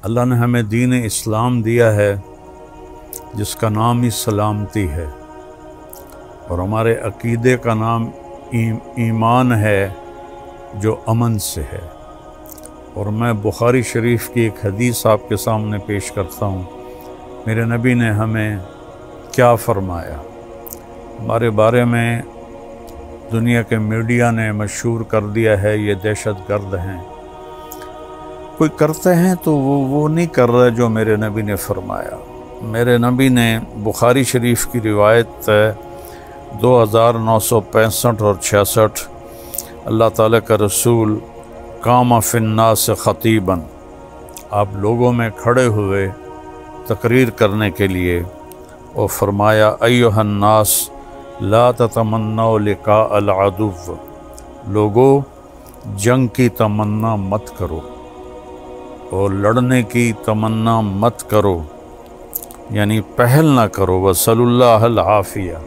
اللہ نے ہمیں دین اسلام دیا ہے جس کا نام ہی سلامتی ہے، اور ہمارے عقیدے کا نام ایمان ہے جو امن سے ہے۔ اور میں بخاری شریف کی ایک حدیث آپ کے سامنے پیش کرتا ہوں۔ میرے نبی نے ہمیں کیا فرمایا؟ ہمارے بارے میں دنیا کے میڈیا نے مشہور کر دیا ہے یہ دہشت گرد ہیں۔ کوئی کرتے ہیں تو وہ نہیں کر رہا جو میرے نبی نے فرمایا۔ میرے نبی نے بخاری شریف کی روایت 2965 اور 66، اللہ تعالیٰ کا رسول قام فی الناس خطیباً، آپ لوگوں میں کھڑے ہوئے تقریر کرنے کے لیے، اور فرمایا ایھا الناس لا تتمنوا لقاء العدو، لوگو جنگ کی تمنا مت کرو اور لڑنے کی تمنا مت کرو، یعنی پہل نہ کرو۔ وصلی اللہ العافیہ،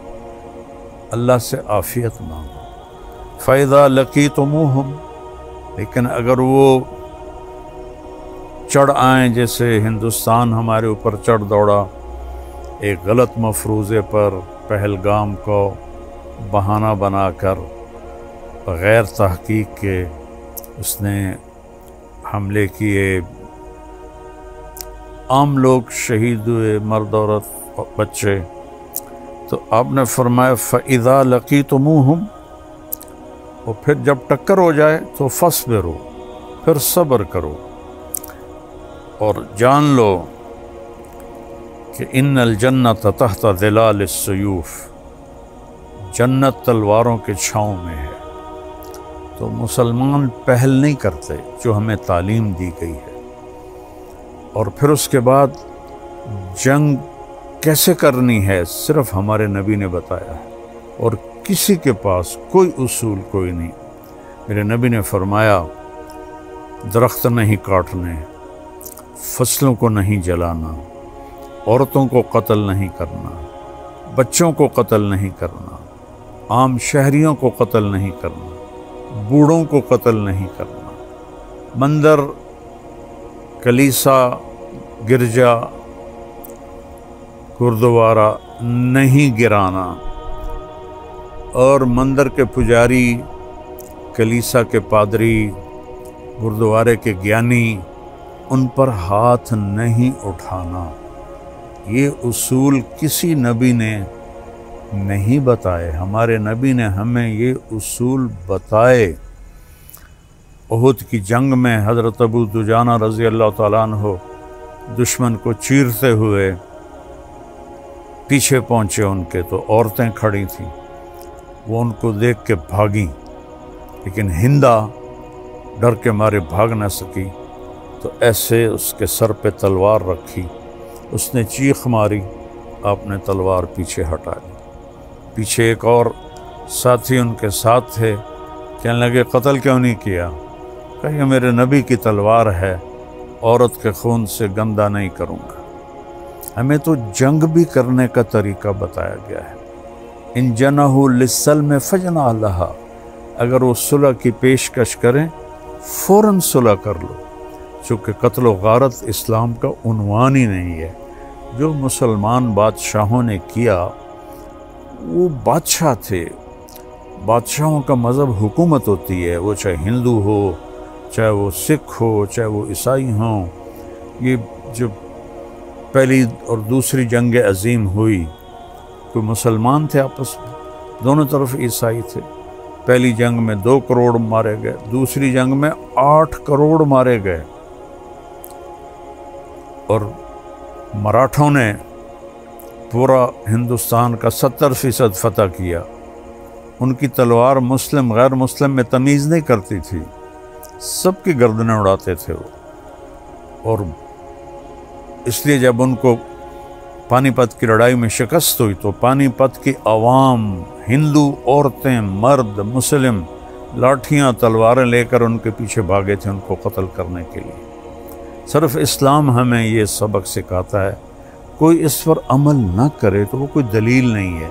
اللہ سے عافیت مانگو۔ فَإِذَا لَقِيتُمُوهُمْ، لیکن اگر وہ چڑھ آئیں، جیسے ہندوستان ہمارے اوپر چڑھ دوڑا ایک غلط مفروضے پر، پہلگام کو بہانہ بنا کر بغیر تحقیق کے اس نے حملے کیے، عام لوگ شہید ہوئے، مرد عورت بچے، تو آپ نے فرمایا فَإِذَا لَقِيتُمُوهُمْ، اور پھر جب ٹکر ہو جائے تو فَاصْبِرُوا، پھر صبر کرو، اور جان لو کہ ان الجنت تحت ظلال السیوف، جنت تلواروں کے چھاؤں میں ہے۔ تو مسلمان پہل نہیں کرتے جو ہمیں تعلیم دی گئی ہے۔ اور پھر اس کے بعد جنگ کیسے کرنی ہے صرف ہمارے نبی نے بتایا ہے، اور کسی کے پاس کوئی اصول کوئی نہیں۔ میرے نبی نے فرمایا درخت نہیں کاٹنے، فصلوں کو نہیں جلانا، عورتوں کو قتل نہیں کرنا، بچوں کو قتل نہیں کرنا، عام شہریوں کو قتل نہیں کرنا، بوڑھوں کو قتل نہیں کرنا، مندر، کلیسا، گرجا، گردوارہ نہیں گرانا، اور مندر کے پجاری، کلیسا کے پادری، گردوارے کے گیانی، ان پر ہاتھ نہیں اٹھانا۔ یہ اصول کسی نبی نے نہیں بتائے، ہمارے نبی نے ہمیں یہ اصول بتائے۔ احد کی جنگ میں حضرت ابو دجانہ رضی اللہ تعالیٰ عنہ دشمن کو چیرتے ہوئے پیچھے پہنچے ان کے، تو عورتیں کھڑی تھیں، وہ ان کو دیکھ کے بھاگیں، لیکن ہندا ڈر کے مارے بھاگ نہ سکی، تو ایسے اس کے سر پہ تلوار رکھی، اس نے چیخ ماری، آپ نے تلوار پیچھے ہٹا دی۔ پیچھے ایک اور ساتھی ان کے ساتھ تھے، کہنے لگے قتل کیوں نہیں کیا؟ کہ یہ میرے نبی کی تلوار ہے، عورت کے خون سے گندہ نہیں کروں گا۔ ہمیں تو جنگ بھی کرنے کا طریقہ بتایا گیا ہے۔ ان جنحوا للسلم فاجنح لها، اگر وہ صلح کی پیشکش کریں فوراً صلح کر لو، چونکہ قتل و غارت اسلام کا عنوان ہی نہیں ہے۔ جو مسلمان بادشاہوں نے کیا، وہ بادشاہ تھے، بادشاہوں کا مذہب حکومت ہوتی ہے، وہ چاہے ہندو ہو، چاہے وہ سکھ ہو، چاہے وہ عیسائی ہوں۔ یہ جو پہلی اور دوسری جنگ عظیم ہوئی، کوئی مسلمان تھے آپس میں، دونوں طرف عیسائی تھے۔ پہلی جنگ میں 2 کروڑ مارے گئے، دوسری جنگ میں 8 کروڑ مارے گئے، اور مراٹھوں نے پورا ہندوستان کا 70% فتح کیا۔ ان کی تلوار مسلم غیر مسلم میں تمیز نہیں کرتی تھی، سب کی گردنیں اڑاتے تھے وہ۔ اور اس لیے جب ان کو پانی پت کی لڑائی میں شکست ہوئی، تو پانی پت کی عوام، ہندو عورتیں، مرد، مسلم، لاٹھیاں تلواریں لے کر ان کے پیچھے بھاگے تھے ان کو قتل کرنے کے لیے۔ صرف اسلام ہمیں یہ سبق سکھاتا ہے، کوئی اس پر عمل نہ کرے تو وہ کوئی دلیل نہیں ہے۔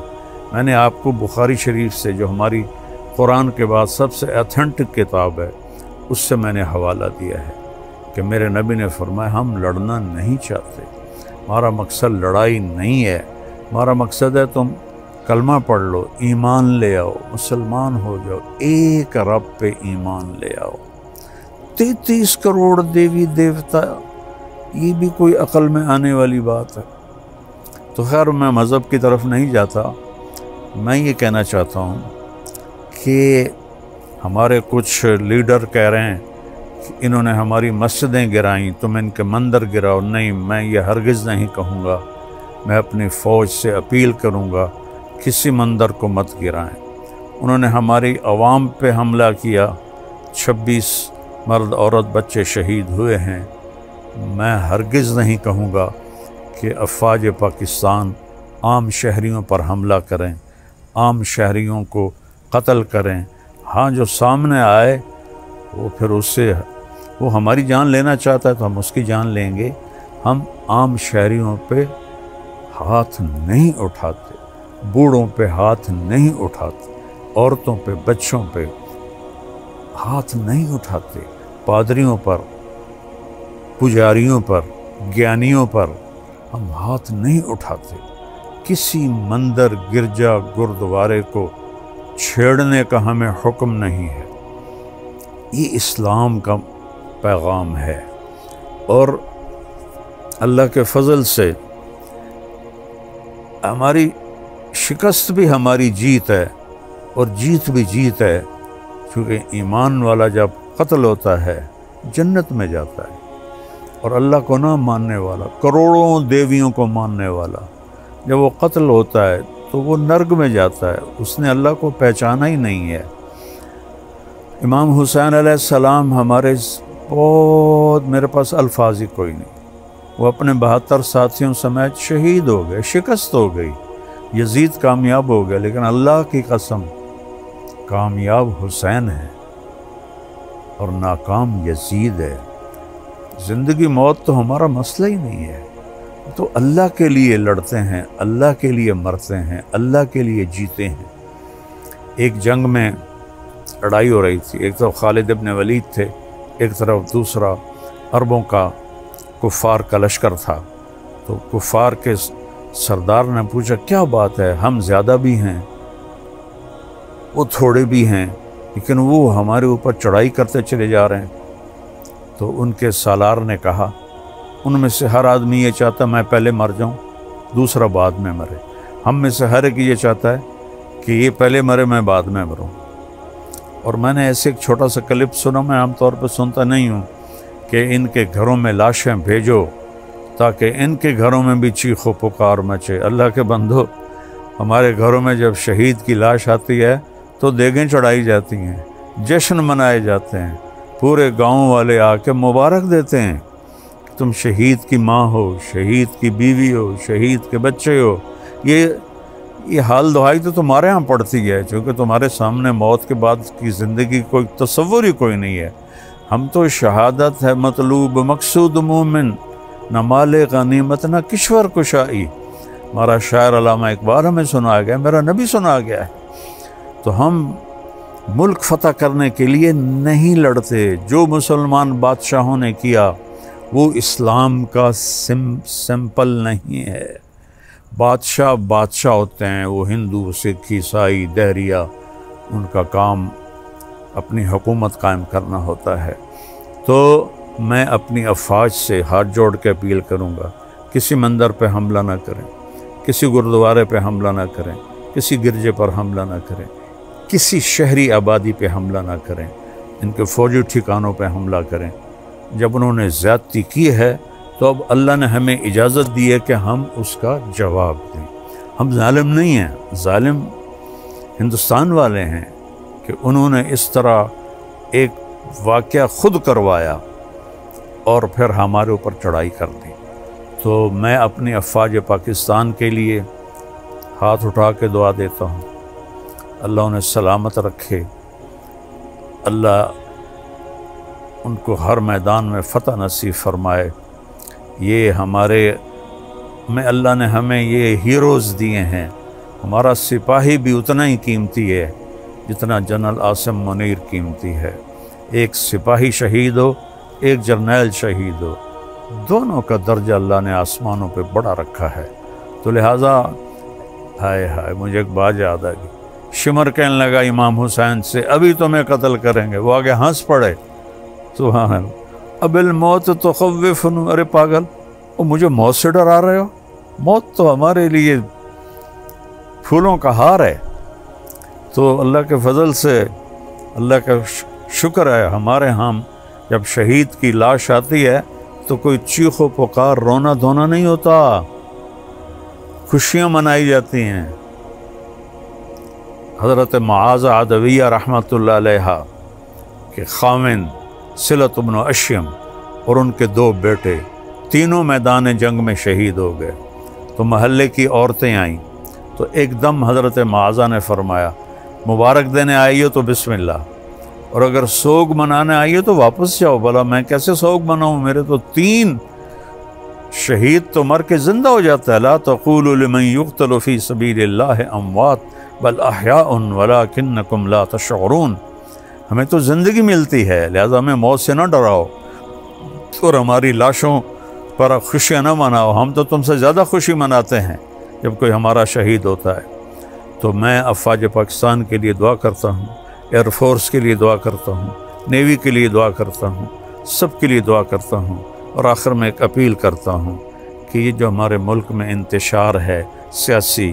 میں نے آپ کو بخاری شریف سے، جو ہماری قرآن کے بعد سب سے ایتھنٹک کتاب ہے، اس سے میں نے حوالہ دیا ہے۔ کہ میرے نبی نے فرمایا ہم لڑنا نہیں چاہتے، ہمارا مقصد لڑائی نہیں ہے، ہمارا مقصد ہے تم کلمہ پڑھ لو، ایمان لے آؤ، مسلمان ہو جاؤ، ایک رب پہ ایمان لے آؤ۔ 33 کروڑ دیوی دیوتا، یہ بھی کوئی عقل میں آنے والی بات ہے؟ تو خیر میں مذہب کی طرف نہیں جاتا، میں یہ کہنا چاہتا ہوں کہ ہمارے کچھ لیڈر کہہ رہے ہیں کہ انہوں نے ہماری مسجدیں گرائیں، تم ان کے مندر گراؤ۔ نہیں، میں یہ ہرگز نہیں کہوں گا، میں اپنی فوج سے اپیل کروں گا کسی مندر کو مت گرائیں۔ انہوں نے ہماری عوام پہ حملہ کیا، 26 مرد عورت بچے شہید ہوئے ہیں۔ میں ہرگز نہیں کہوں گا کہ افواج پاکستان عام شہریوں پر حملہ کریں، عام شہریوں کو قتل کریں۔ ہاں جو سامنے آئے وہ پھر اس سے وہ ہماری جان لینا چاہتا ہے تو ہم اس کی جان لیں گے، ہم عام شہریوں پہ ہاتھ نہیں اٹھاتے، بوڑھوں پہ ہاتھ نہیں اٹھاتے، عورتوں پہ بچوں پہ ہاتھ نہیں اٹھاتے، پادریوں پر، پجاریوں پر، گیانیوں پر ہم ہاتھ نہیں اٹھاتے۔ کسی مندر، گرجا، گردوارے کو چھیڑنے کا ہمیں حکم نہیں ہے۔ یہ اسلام کا پیغام ہے، اور اللہ کے فضل سے ہماری شکست بھی ہماری جیت ہے، اور جیت بھی جیت ہے، کیونکہ ایمان والا جب قتل ہوتا ہے جنت میں جاتا ہے، اور اللہ کو نہ ماننے والا، کروڑوں دیویوں کو ماننے والا جب وہ قتل ہوتا ہے تو وہ نرگ میں جاتا ہے، اس نے اللہ کو پہچانا ہی نہیں ہے۔ امام حسین علیہ السلام ہمارے بہت، میرے پاس الفاظ ہی کوئی نہیں، وہ اپنے 72 ساتھیوں سمیت شہید ہو گئے، شکست ہو گئی، یزید کامیاب ہو گیا، لیکن اللہ کی قسم کامیاب حسین ہے اور ناکام یزید ہے۔ زندگی موت تو ہمارا مسئلہ ہی نہیں ہے، تو اللہ کے لیے لڑتے ہیں، اللہ کے لیے مرتے ہیں، اللہ کے لیے جیتے ہیں۔ ایک جنگ میں لڑائی ہو رہی تھی، ایک طرف خالد ابن ولید تھے، ایک طرف دوسرا عربوں کا کفار کا لشکر تھا۔ تو کفار کے سردار نے پوچھا کیا بات ہے، ہم زیادہ بھی ہیں، وہ تھوڑے بھی ہیں، لیکن وہ ہمارے اوپر چڑھائی کرتے چلے جا رہے ہیں۔ تو ان کے سالار نے کہا ان میں سے ہر آدمی یہ چاہتا ہے میں پہلے مر جاؤں، دوسرا بعد میں مرے، ہم میں سے ہر ایک یہ چاہتا ہے کہ یہ پہلے مرے میں بعد میں مروں۔ اور میں نے ایسے ایک چھوٹا سا کلپ سنا، میں عام طور پہ سنتا نہیں ہوں، کہ ان کے گھروں میں لاشیں بھیجو تاکہ ان کے گھروں میں بھی چیخ و پکار مچے۔ اللہ کے بندو، ہمارے گھروں میں جب شہید کی لاش آتی ہے تو دیگیں چڑھائی جاتی ہیں، جشن منائے جاتے ہیں، پورے گاؤں والے آ کے مبارک دیتے ہیں کہ تم شہید کی ماں ہو، شہید کی بیوی ہو، شہید کے بچے ہو۔ یہ حال دعائی تو تمہارے ہاں پڑتی ہے، چونکہ تمہارے سامنے موت کے بعد کی زندگی کوئی تصور ہی کوئی نہیں ہے۔ ہم تو شہادت ہے مطلوب مقصود مومن، نہ مال غنیمت نہ کشور کشائی۔ ہمارا شاعر علامہ اقبال ہمیں سنا گیا، میرا نبی سنا گیا ہے۔ تو ہم ملک فتح کرنے کے لیے نہیں لڑتے۔ جو مسلمان بادشاہوں نے کیا وہ اسلام کا سمپل نہیں ہے۔ بادشاہ ہوتے ہیں، وہ ہندو، سکھ، عیسائی، دہریہ، ان کا کام اپنی حکومت قائم کرنا ہوتا ہے۔ تو میں اپنی افواج سے ہاتھ جوڑ کے اپیل کروں گا، کسی مندر پہ حملہ نہ کریں، کسی گردوارے پہ حملہ نہ کریں، کسی گرجے پر حملہ نہ کریں، کسی شہری آبادی پہ حملہ نہ کریں، ان کے فوجی ٹھکانوں پہ حملہ کریں۔ جب انہوں نے زیادتی کی ہے تو اب اللہ نے ہمیں اجازت دی ہے کہ ہم اس کا جواب دیں۔ ہم ظالم نہیں ہیں، ظالم ہندوستان والے ہیں کہ انہوں نے اس طرح ایک واقعہ خود کروایا اور پھر ہمارے اوپر چڑھائی کر دی۔ تو میں اپنی افواج پاکستان کے لیے ہاتھ اٹھا کے دعا دیتا ہوں، اللہ انہیں سلامت رکھے، اللہ ان کو ہر میدان میں فتح نصیب فرمائے۔ یہ ہمارے میں اللہ نے ہمیں یہ ہیروز دیے ہیں، ہمارا سپاہی بھی اتنا ہی قیمتی ہے جتنا جنرل عاصم منیر قیمتی ہے۔ ایک سپاہی شہید ہو ایک جرنیل شہید ہو، دونوں کا درجہ اللہ نے آسمانوں پہ بڑا رکھا ہے۔ تو لہٰذا ہائے ہائے، مجھے ایک بات یاد آ گئی، شمر کہنے لگا امام حسین سے ابھی تمہیں قتل کریں گے، وہ آگے ہنس پڑے، سبحان اللہ، اب الموت تخوفن، ارے پاگل، وہ مجھے موت سے ڈرا رہے ہو؟ موت تو ہمارے لیے پھولوں کا ہار ہے۔ تو اللہ کے فضل سے، اللہ کا شکر ہے، ہمارے ہاں جب شہید کی لاش آتی ہے تو کوئی چیخ و پکار، رونا دھونا نہیں ہوتا، خوشیاں منائی جاتی ہیں۔ حضرت معاذ عدویہ رحمۃ اللہ علیہ کے خاوند صلت بن اشیم اور ان کے 2 بیٹے تینوں میدان جنگ میں شہید ہو گئے۔ تو محلے کی عورتیں آئیں تو ایک دم حضرت معاذ نے فرمایا مبارک دینے آئی ہو تو بسم اللہ، اور اگر سوگ منانے آئی ہو تو واپس جاؤ، بھلا میں کیسے سوگ مناؤں، میرے تو 3 شہید تو مر کے زندہ ہو جاتا ہے۔ لا تقولوا لمن يقتل في سبيل الله اموات بل احیاء ولكنكم لا تشعرون، ہمیں تو زندگی ملتی ہے، لہذا ہمیں موت سے نہ ڈراؤ اور ہماری لاشوں پر خوشیاں نہ مناؤ، ہم تو تم سے زیادہ خوشی مناتے ہیں جب کوئی ہمارا شہید ہوتا ہے۔ تو میں افواج پاکستان کے لیے دعا کرتا ہوں، ایئر فورس کے لیے دعا کرتا ہوں، نیوی کے لیے دعا کرتا ہوں، سب کے لیے دعا کرتا ہوں، اور آخر میں ایک اپیل کرتا ہوں کہ یہ جو ہمارے ملک میں انتشار ہے سیاسی،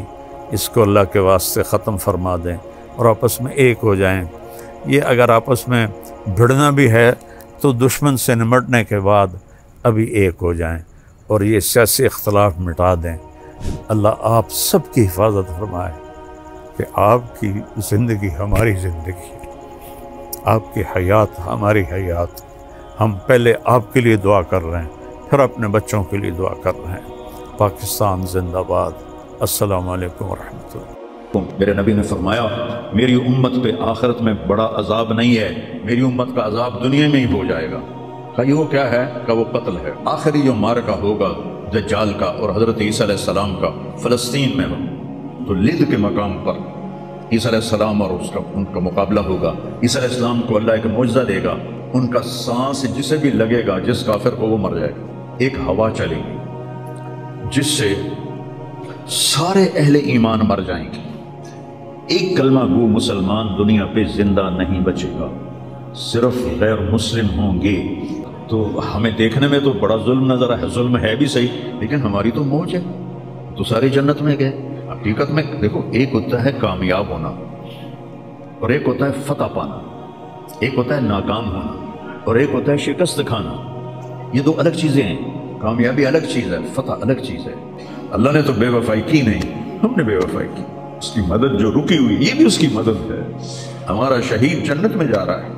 اس کو اللہ کے واسطے ختم فرما دیں اور آپس میں ایک ہو جائیں۔ یہ اگر آپس میں بھڑنا بھی ہے تو دشمن سے نمٹنے کے بعد ابھی ایک ہو جائیں اور یہ سیاسی اختلاف مٹا دیں۔ اللہ آپ سب کی حفاظت فرمائے کہ آپ کی زندگی ہماری زندگی، آپ کی حیات ہماری حیات۔ ہم پہلے آپ کے لیے دعا کر رہے ہیں، پھر اپنے بچوں کے لیے دعا کر رہے ہیں۔ پاکستان زندہ باد۔ السلام علیکم ورحمۃ اللہ۔ میرے نبی نے فرمایا میری امت پہ آخرت میں بڑا عذاب نہیں ہے، میری امت کا عذاب دنیا میں ہی ہو جائے گا۔ کہ وہ کیا ہے؟ کہ وہ قتل ہے۔ آخری جو مارکہ ہوگا دجال کا اور حضرت عیسیٰ علیہ السلام کا فلسطین میں، تو لد کے مقام پر عیسیٰ علیہ السلام اور ان کا مقابلہ ہوگا۔ عیسیٰ علیہ السلام کو اللہ ایک معجزہ دے گا، ان کا سانس جسے بھی لگے گا، جس کافر کو، وہ مر جائے گا۔ ایک ہوا چلے گی جس سے سارے اہل ایمان مر جائیں گے، ایک کلمہ گو مسلمان دنیا پہ زندہ نہیں بچے گا، صرف غیر مسلم ہوں گے۔ تو ہمیں دیکھنے میں تو بڑا ظلم نظر ہے، ظلم ہے بھی صحیح، لیکن ہماری تو موج ہے، تو ساری جنت میں گئے۔ حقیقت میں دیکھو، ایک ہوتا ہے کامیاب ہونا اور ایک ہوتا ہے فتح پانا، ایک ہوتا ہے ناکام ہونا اور ایک ہوتا ہے شکست کھانا۔ یہ 2 الگ چیزیں ہیں، کامیابی الگ چیز ہے، فتح الگ چیز ہے۔ اللہ نے تو بے وفائی کی نہیں، ہم نے بے وفائی کی۔ اس کی مدد جو رکی ہوئی، یہ بھی اس کی مدد ہے۔ ہمارا شہید جنت میں جا رہا ہے،